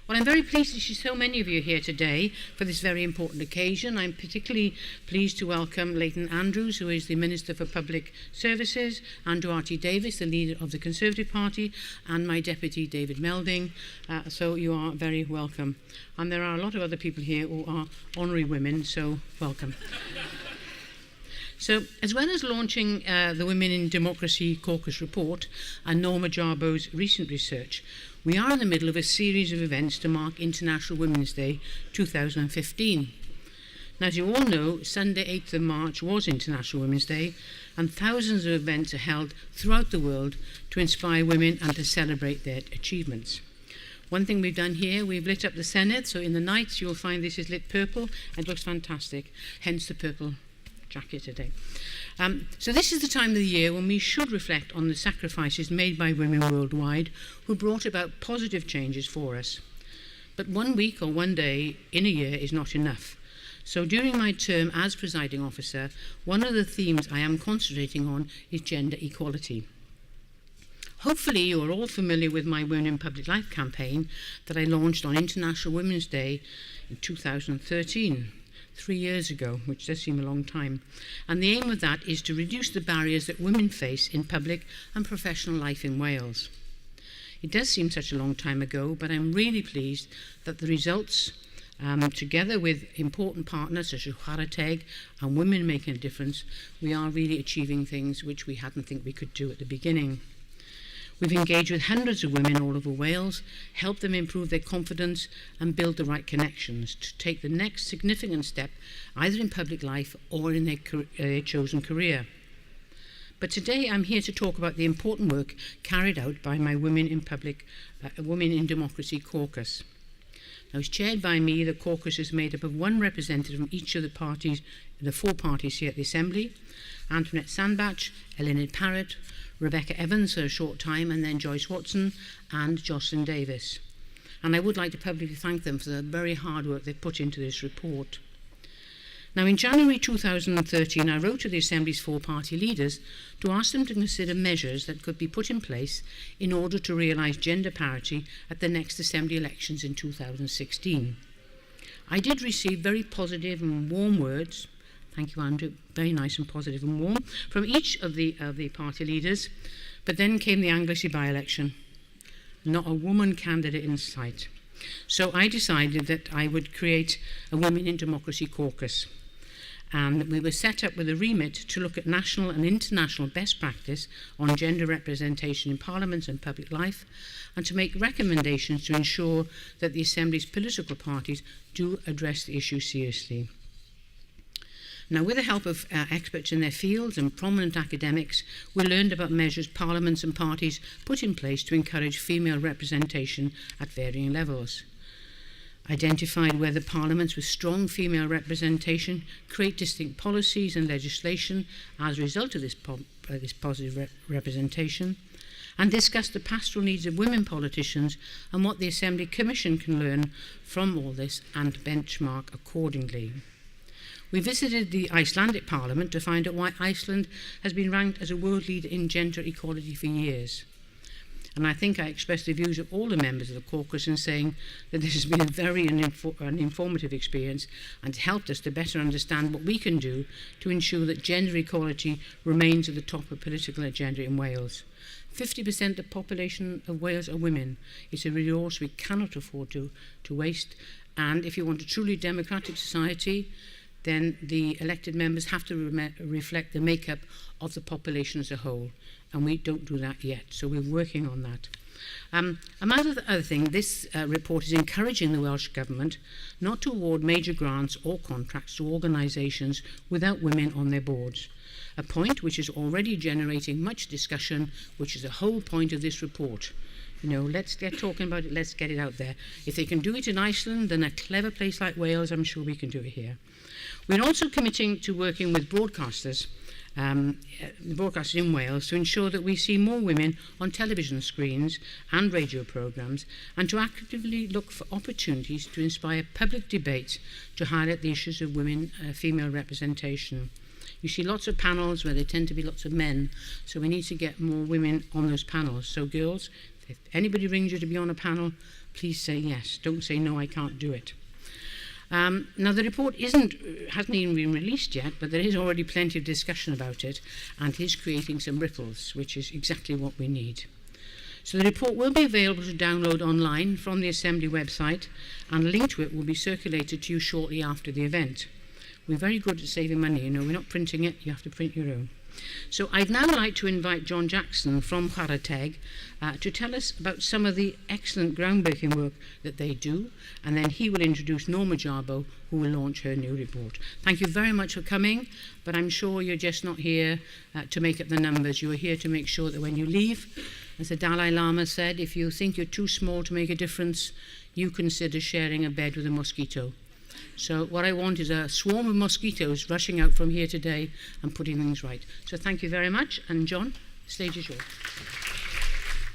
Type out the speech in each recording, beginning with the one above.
Well, I'm very pleased to see so many of you here today for this very important occasion. I'm particularly pleased to welcome Leighton Andrews, who is the Minister for Public Services, Andrew R.T. Davis, the leader of the Conservative Party, and my Deputy, David Melding. So you are very welcome. And there are a lot of other people here who are honorary women, so welcome. So, as well as launching the Women in Democracy Caucus report and Norma Jarboe's recent research, we are in the middle of a series of events to mark International Women's Day 2015. Now, as you all know, Sunday 8th of March was International Women's Day, and thousands of events are held throughout the world to inspire women and to celebrate their achievements. One thing we've done here, we've lit up the Senedd, so in the nights you'll find this is lit purple. It looks fantastic, hence the purple jacket today. So this is the time of the year when we should reflect on the sacrifices made by women worldwide who brought about positive changes for us. But 1 week or 1 day in a year is not enough. So during my term as presiding officer, one of the themes I am concentrating on is gender equality. Hopefully you are all familiar with my Women in Public Life campaign that I launched on International Women's Day in 2013. 3 years ago, which does seem a long time. And the aim of that is to reduce the barriers that women face in public and professional life in Wales. It does seem such a long time ago, but I'm really pleased that the results, together with important partners such as Chwarae Teg and Women Making a Difference, we are really achieving things which we hadn't think we could do at the beginning. We've engaged with hundreds of women all over Wales, helped them improve their confidence and build the right connections to take the next significant step, either in public life or in their chosen career. But today I'm here to talk about the important work carried out by my Women in Democracy Caucus. Now, it's chaired by me. The caucus is made up of one representative from each of the parties, the 4 parties here at the Assembly: Antoinette Sandbach, Eluned Parrott, Rebecca Evans for a short time, and then Joyce Watson and Jocelyn Davis. And I would like to publicly thank them for the very hard work they've put into this report. Now, in January 2013, I wrote to the Assembly's 4 party leaders to ask them to consider measures that could be put in place in order to realise gender parity at the next Assembly elections in 2016. I did receive very positive and warm words. Thank you, Andrew. Very nice and positive and warm from each of the party leaders. But then came the Anglesey by-election. Not a woman candidate in sight. So I decided that I would create a Women in Democracy Caucus. And we were set up with a remit to look at national and international best practice on gender representation in Parliament and public life, and to make recommendations to ensure that the Assembly's political parties do address the issue seriously. Now, with the help of experts in their fields and prominent academics, we learned about measures parliaments and parties put in place to encourage female representation at varying levels. Identified whether parliaments with strong female representation create distinct policies and legislation as a result of this positive representation, and discussed the pastoral needs of women politicians and what the Assembly Commission can learn from all this and benchmark accordingly. We visited the Icelandic Parliament to find out why Iceland has been ranked as a world leader in gender equality for years. And I think I expressed the views of all the members of the caucus in saying that this has been a very informative experience and helped us to better understand what we can do to ensure that gender equality remains at the top of political agenda in Wales. 50% of the population of Wales are women. It's a resource we cannot afford to waste. And if you want a truly democratic society, then the elected members have to reflect the makeup of the population as a whole. And we don't do that yet, so we're working on that. Among other things, this report is encouraging the Welsh Government not to award major grants or contracts to organisations without women on their boards, a point which is already generating much discussion, which is the whole point of this report. You know, let's get talking about it, let's get it out there. If they can do it in Iceland, then a clever place like Wales, I'm sure we can do it here. We're also committing to working with broadcasters in Wales to ensure that we see more women on television screens and radio programmes, and to actively look for opportunities to inspire public debate to highlight the issues of women, female representation. You see lots of panels where there tend to be lots of men, so we need to get more women on those panels. So girls, If anybody rings you to be on a panel, please say yes. Don't say, no, I can't do it. Now, the report hasn't even been released yet, but there is already plenty of discussion about it, and is creating some ripples, which is exactly what we need. So the report will be available to download online from the Assembly website, and a link to it will be circulated to you shortly after the event. We're very good at saving money, you know, we're not printing it, you have to print your own. So I'd now like to invite John Jackson from Chwaraeteg to tell us about some of the excellent groundbreaking work that they do, and then he will introduce Norma Jarboe, who will launch her new report. Thank you very much for coming, but I'm sure you're just not here to make up the numbers. You are here to make sure that when you leave, as the Dalai Lama said, if you think you're too small to make a difference, you consider sharing a bed with a mosquito. So what I want is a swarm of mosquitoes rushing out from here today and putting things right. So thank you very much. And John, the stage is yours.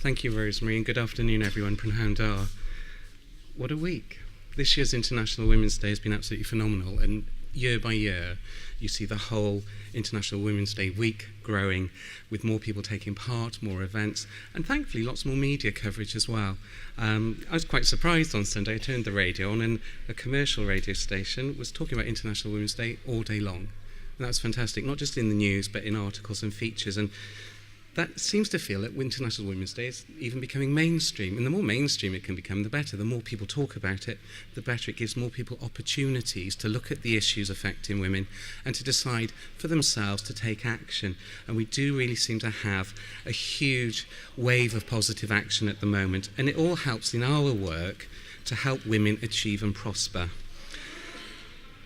Thank you, Rosemary, and good afternoon, everyone. Prynhawn da. What a week. This year's International Women's Day has been absolutely phenomenal, and year by year, you see the whole International Women's Day week growing, with more people taking part, more events, and thankfully lots more media coverage as well. I was quite surprised on Sunday. I turned the radio on, and a commercial radio station was talking about International Women's Day all day long. And that was fantastic, not just in the news, but in articles and features. And that seems to feel that International Women's Day is even becoming mainstream. And the more mainstream it can become, the better. The more people talk about it, the better it gives more people opportunities to look at the issues affecting women and to decide for themselves to take action. And we do really seem to have a huge wave of positive action at the moment. And it all helps in our work to help women achieve and prosper.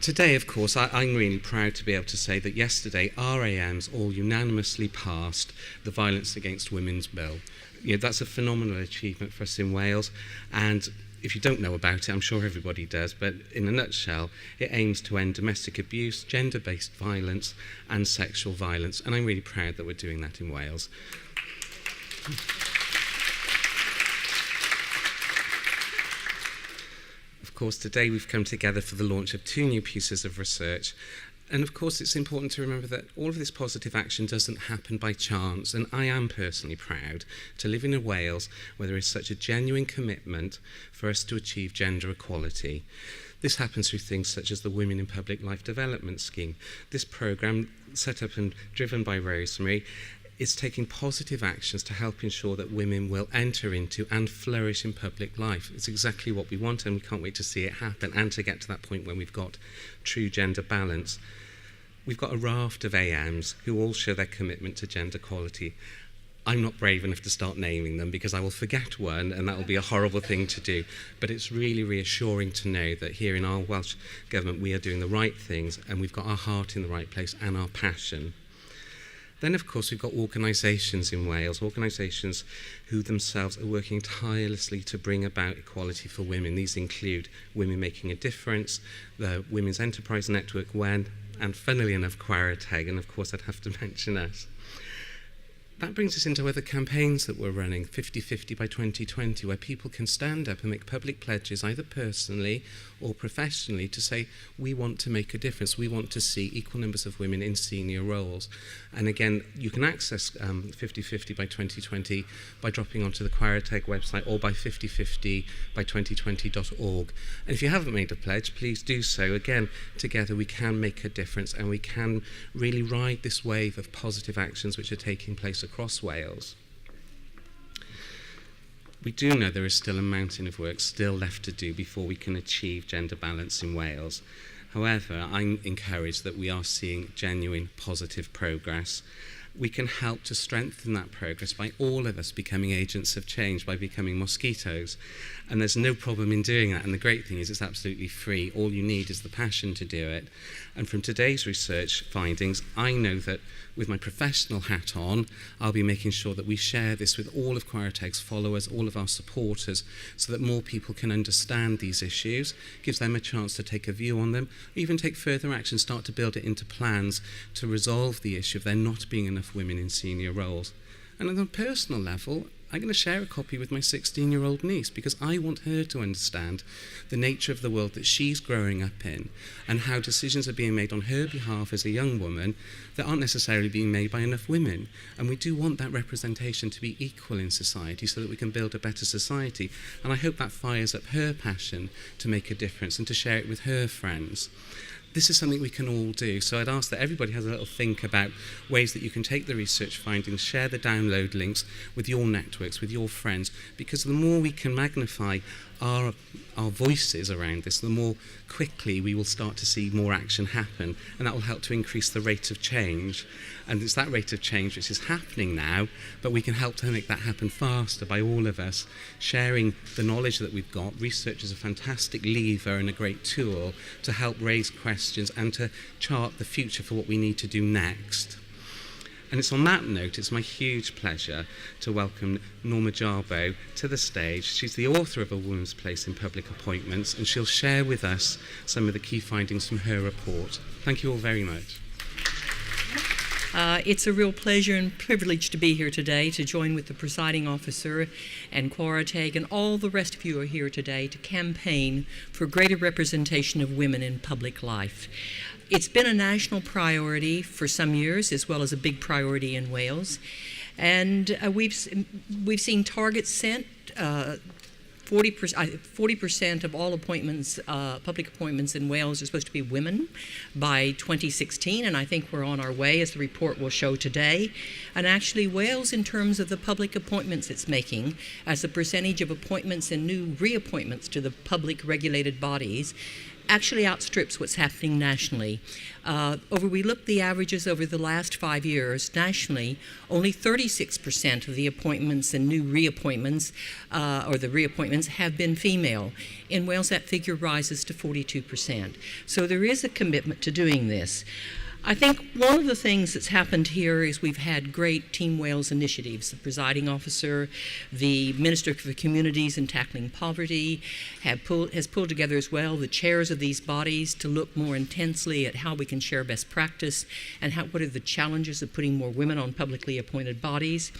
Today, of course, I'm really proud to be able to say that yesterday RAMs all unanimously passed the Violence Against Women's Bill. You know, that's a phenomenal achievement for us in Wales, and if you don't know about it, I'm sure everybody does, but in a nutshell, it aims to end domestic abuse, gender-based violence and sexual violence, and I'm really proud that we're doing that in Wales. Of course, today we've come together for the launch of 2 new pieces of research. And of course, it's important to remember that all of this positive action doesn't happen by chance. And I am personally proud to live in a Wales where there is such a genuine commitment for us to achieve gender equality. This happens through things such as the Women in Public Life Development Scheme. This programme, set up and driven by Rosemary, is taking positive actions to help ensure that women will enter into and flourish in public life. It's exactly what we want, and we can't wait to see it happen and to get to that point when we've got true gender balance. We've got a raft of AMs who all show their commitment to gender equality. I'm not brave enough to start naming them because I will forget one, and that will be a horrible thing to do. But it's really reassuring to know that here in our Welsh Government we are doing the right things, and we've got our heart in the right place and our passion. Then, of course, we've got organisations in Wales, organisations who themselves are working tirelessly to bring about equality for women. These include Women Making a Difference, the Women's Enterprise Network, WEN, and funnily enough, Chwaraeteg, and of course I'd have to mention us. That brings us into other campaigns that we're running, 50-50 by 2020, where people can stand up and make public pledges, either personally or professionally, to say, we want to make a difference. We want to see equal numbers of women in senior roles. And again, you can access 50-50 by 2020 by dropping onto the Chwaraeteg website or by 5050by2020.org. And if you haven't made a pledge, please do so. Again, together we can make a difference, and we can really ride this wave of positive actions which are taking place across Wales. We do know there is still a mountain of work still left to do before we can achieve gender balance in Wales. However, I'm encouraged that we are seeing genuine positive progress. We can help to strengthen that progress by all of us becoming agents of change, by becoming mosquitoes. And there's no problem in doing that. And the great thing is it's absolutely free. All you need is the passion to do it. And from today's research findings, I know that with my professional hat on, I'll be making sure that we share this with all of Chwaraeteg's followers, all of our supporters, so that more people can understand these issues, gives them a chance to take a view on them, even take further action, start to build it into plans to resolve the issue of there not being enough women in senior roles. And on a personal level, I'm going to share a copy with my 16-year-old niece because I want her to understand the nature of the world that she's growing up in and how decisions are being made on her behalf as a young woman that aren't necessarily being made by enough women. And we do want that representation to be equal in society so that we can build a better society. And I hope that fires up her passion to make a difference and to share it with her friends. This is something we can all do. So I'd ask that everybody has a little think about ways that you can take the research findings, share the download links with your networks, with your friends, because the more we can magnify our voices around this, the more quickly we will start to see more action happen, and that will help to increase the rate of change. And it's that rate of change which is happening now, but we can help to make that happen faster by all of us sharing the knowledge that we've got. Research is a fantastic lever and a great tool to help raise questions and to chart the future for what we need to do next. And it's on that note, it's my huge pleasure to welcome Norma Jarboe to the stage. She's the author of A Woman's Place in Public Appointments, and she'll share with us some of the key findings from her report. Thank you all very much. It's a real pleasure and privilege to be here today to join with the presiding officer and Quarateg and all the rest of you who are here today to campaign for greater representation of women in public life. It's been a national priority for some years, as well as a big priority in Wales. And we've seen targets set. 40% of all appointments, public appointments in Wales are supposed to be women by 2016, and I think we're on our way, as the report will show today. And actually, Wales, in terms of the public appointments it's making, as a percentage of appointments and new reappointments to the public regulated bodies, actually outstrips what's happening nationally. We looked the averages over the last 5 years. Nationally, only 36% of the appointments and new reappointments, or the reappointments, have been female. In Wales, that figure rises to 42%. So there is a commitment to doing this. I think one of the things that's happened here is we've had great Team Wales initiatives. The presiding officer, the Minister for Communities and Tackling Poverty has pulled together as well the chairs of these bodies to look more intensely at how we can share best practice and what are the challenges of putting more women on publicly appointed bodies.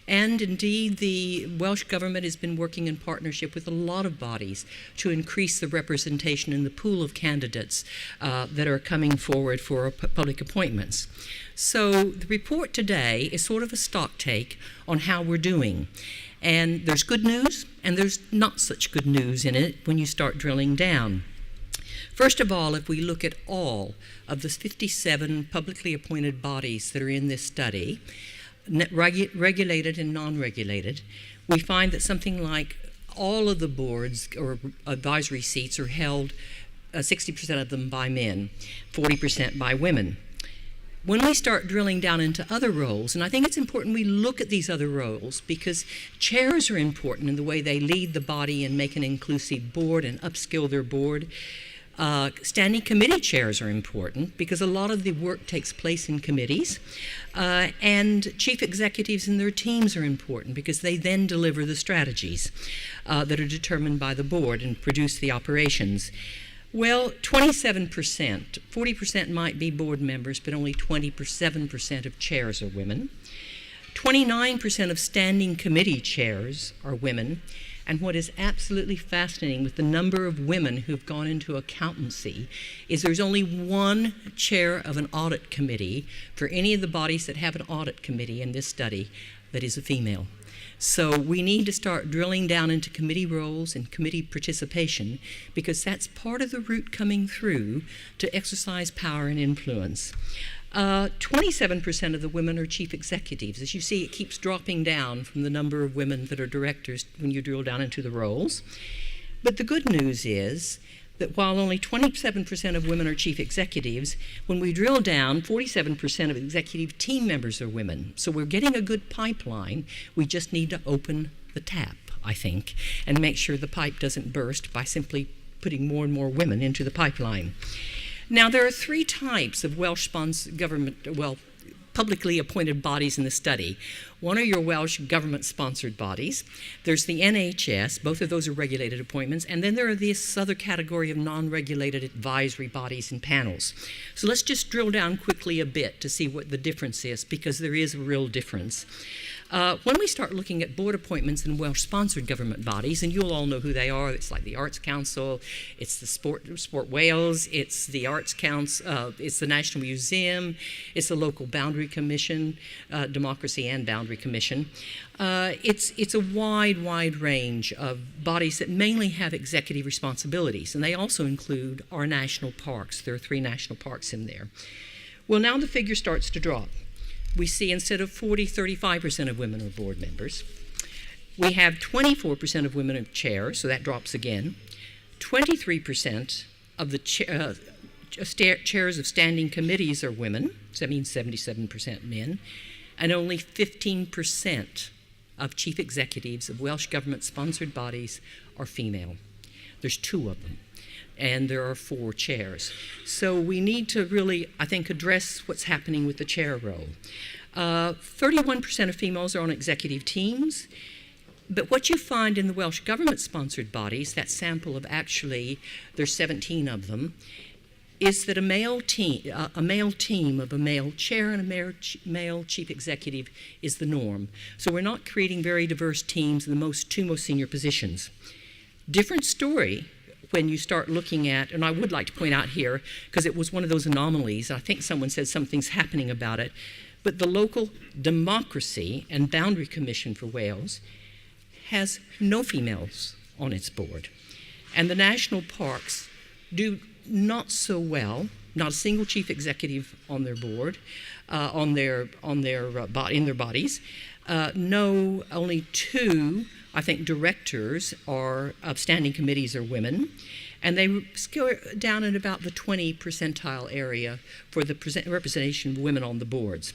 And indeed, the Welsh Government has been working in partnership with a lot of bodies to increase the representation in the pool of candidates that are coming forward for public appointments. So the report today is sort of a stock take on how we're doing. And there's good news, and there's not such good news in it when you start drilling down. First of all, if we look at all of the 57 publicly appointed bodies that are in this study, regulated and non-regulated, we find that something like all of the boards or advisory seats are held, 60% of them by men, 40% by women. When we start drilling down into other roles, and I think it's important we look at these other roles because chairs are important in the way they lead the body and make an inclusive board and upskill their board. Standing committee chairs are important because a lot of the work takes place in committees. And chief executives and their teams are important because they then deliver the strategies that are determined by the board and produce the operations. Well, 27%, 40% might be board members, but only 27% of chairs are women. 29% of standing committee chairs are women. And what is absolutely fascinating with the number of women who've gone into accountancy is there's only one chair of an audit committee for any of the bodies that have an audit committee in this study that is a female. So we need to start drilling down into committee roles and committee participation because that's part of the route coming through to exercise power and influence. 27% of the women are chief executives. As you see, it keeps dropping down from the number of women that are directors when you drill down into the roles. But the good news is that while only 27% of women are chief executives, when we drill down, 47% of executive team members are women. So we're getting a good pipeline. We just need to open the tap, I think, and make sure the pipe doesn't burst by simply putting more and more women into the pipeline. Now, there are three types of Welsh publicly appointed bodies in the study. One are your Welsh government-sponsored bodies. There's the NHS, both of those are regulated appointments, and then there are this other category of non-regulated advisory bodies and panels. So let's just drill down quickly a bit to see what the difference is, because there is a real difference. When we start looking at board appointments in Welsh-sponsored government bodies, and you'll all know who they are, it's like the Arts Council, it's the Sport Wales, it's the Arts Council, it's the National Museum, it's the local Boundary Commission, Democracy and Boundary Commission. It's a wide range of bodies that mainly have executive responsibilities, and they also include our national parks. There are 3 national parks in there. Well, now the figure starts to drop. We see instead of 40, 35% of women are board members. We have 24% of women in chairs, so that drops again. 23% of the chairs of standing committees are women, so that means 77% men, and only 15% of chief executives of Welsh government-sponsored bodies are female. There's 2 of them, and there are 4 chairs. So we need to really, I think, address what's happening with the chair role. 31% of females are on executive teams, but what you find in the Welsh government-sponsored bodies, that sample of actually, there's 17 of them, is that a male team of a male chair and a male chief executive is the norm. So we're not creating very diverse teams in the 2 most senior positions. Different story when you start looking at, and I would like to point out here, because it was one of those anomalies, I think someone said something's happening about it, but the local Democracy and Boundary Commission for Wales has no females on its board. And the national parks do not so well, not a single chief executive on their board, in their bodies. No, only 2, I think, directors of standing committees are women, and they go down in about the 20 percentile area for the representation of women on the boards.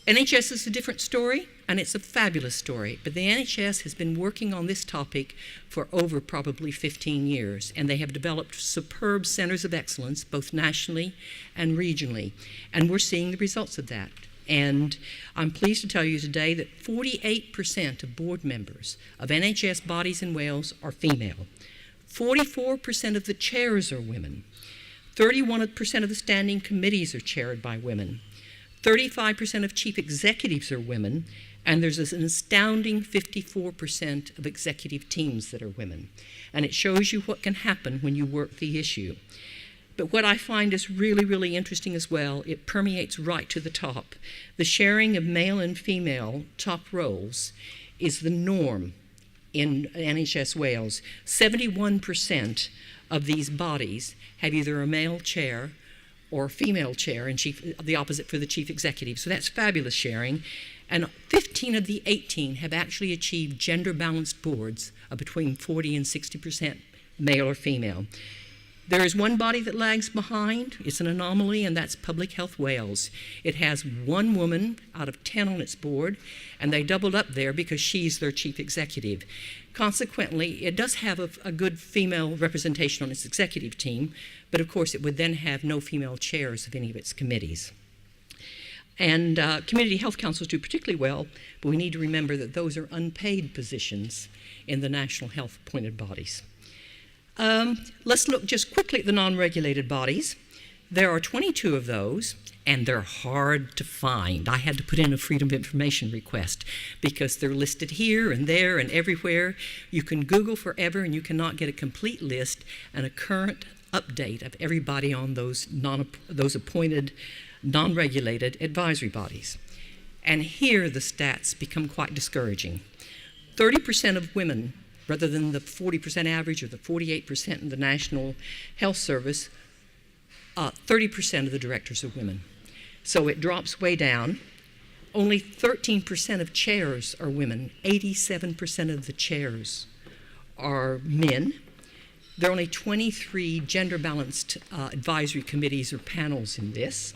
NHS is a different story, and it's a fabulous story, but the NHS has been working on this topic for over probably 15 years, and they have developed superb centers of excellence, both nationally and regionally, and we're seeing the results of that. And I'm pleased to tell you today that 48% of board members of NHS bodies in Wales are female. 44% of the chairs are women. 31% of the standing committees are chaired by women. 35% of chief executives are women, and there's an astounding 54% of executive teams that are women. And it shows you what can happen when you work the issue. But what I find is really interesting as well, it permeates right to the top. The sharing of male and female top roles is the norm in NHS Wales. 71% of these bodies have either a male chair or a female chair, and the opposite for the chief executive. So that's fabulous sharing. And 15 of the 18 have actually achieved gender-balanced boards of between 40 and 60% male or female. There is one body that lags behind. It's an anomaly, and that's Public Health Wales. It has 1 woman out of 10 on its board, and they doubled up there because she's their chief executive. Consequently, it does have a good female representation on its executive team, but of course it would then have no female chairs of any of its committees. And community health councils do particularly well, but we need to remember that those are unpaid positions in the national health appointed bodies. Let's look just quickly at the non-regulated bodies. There are 22 of those, and they're hard to find. I had to put in a Freedom of Information request because they're listed here and there and everywhere. You can Google forever, and you cannot get a complete list and a current update of everybody on those appointed, non-regulated advisory bodies. And here the stats become quite discouraging. 30% of women, rather than the 40% average or the 48% in the National Health Service, 30% of the directors are women. So it drops way down. Only 13% of chairs are women. 87% of the chairs are men. There are only 23 gender-balanced advisory committees or panels in this.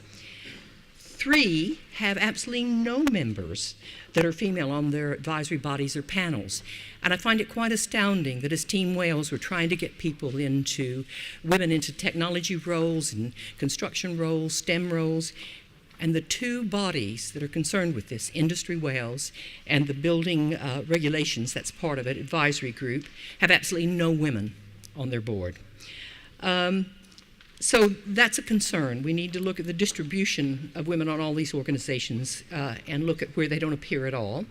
3 have absolutely no members that are female on their advisory bodies or panels. And I find it quite astounding that as Team Wales, we're trying to get women into technology roles and construction roles, STEM roles, and the 2 bodies that are concerned with this, Industry Wales and the Building Regulations, that's part of it, advisory group, have absolutely no women on their board. So that's a concern. We need to look at the distribution of women on all these organizations and look at where they don't appear at all.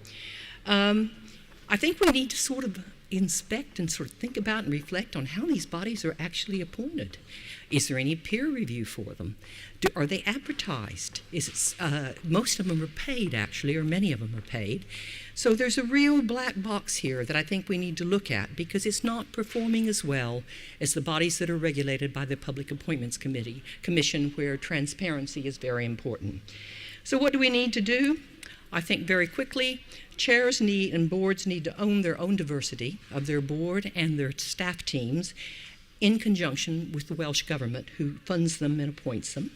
I think we need to sort of inspect and sort of think about and reflect on how these bodies are actually appointed. Is there any peer review for them? Are they advertised? Most of them are paid, actually, or many of them are paid. So there's a real black box here that I think we need to look at, because it's not performing as well as the bodies that are regulated by the Public Appointments Commission, where transparency is very important. So what do we need to do? I think very quickly, chairs and boards need to own their own diversity of their board and their staff teams in conjunction with the Welsh Government, who funds them and appoints them.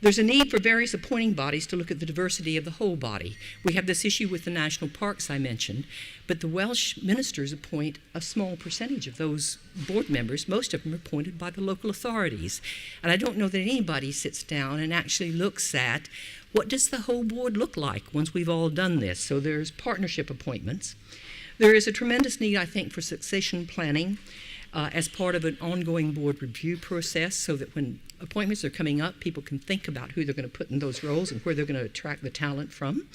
There's a need for various appointing bodies to look at the diversity of the whole body. We have this issue with the national parks I mentioned, but the Welsh ministers appoint a small percentage of those board members. Most of them are appointed by the local authorities. And I don't know that anybody sits down and actually looks at what does the whole board look like once we've all done this. So there's partnership appointments. There is a tremendous need, I think, for succession planning as part of an ongoing board review process, so that when appointments are coming up, people can think about who they're going to put in those roles and where they're going to attract the talent from.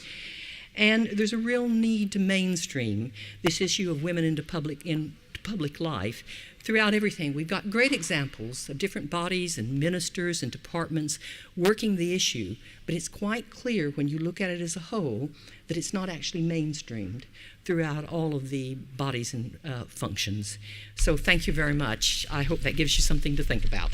And there's a real need to mainstream this issue of women into public life throughout everything. We've got great examples of different bodies and ministers and departments working the issue, but it's quite clear when you look at it as a whole that it's not actually mainstreamed throughout all of the bodies and functions. So thank you very much. I hope that gives you something to think about.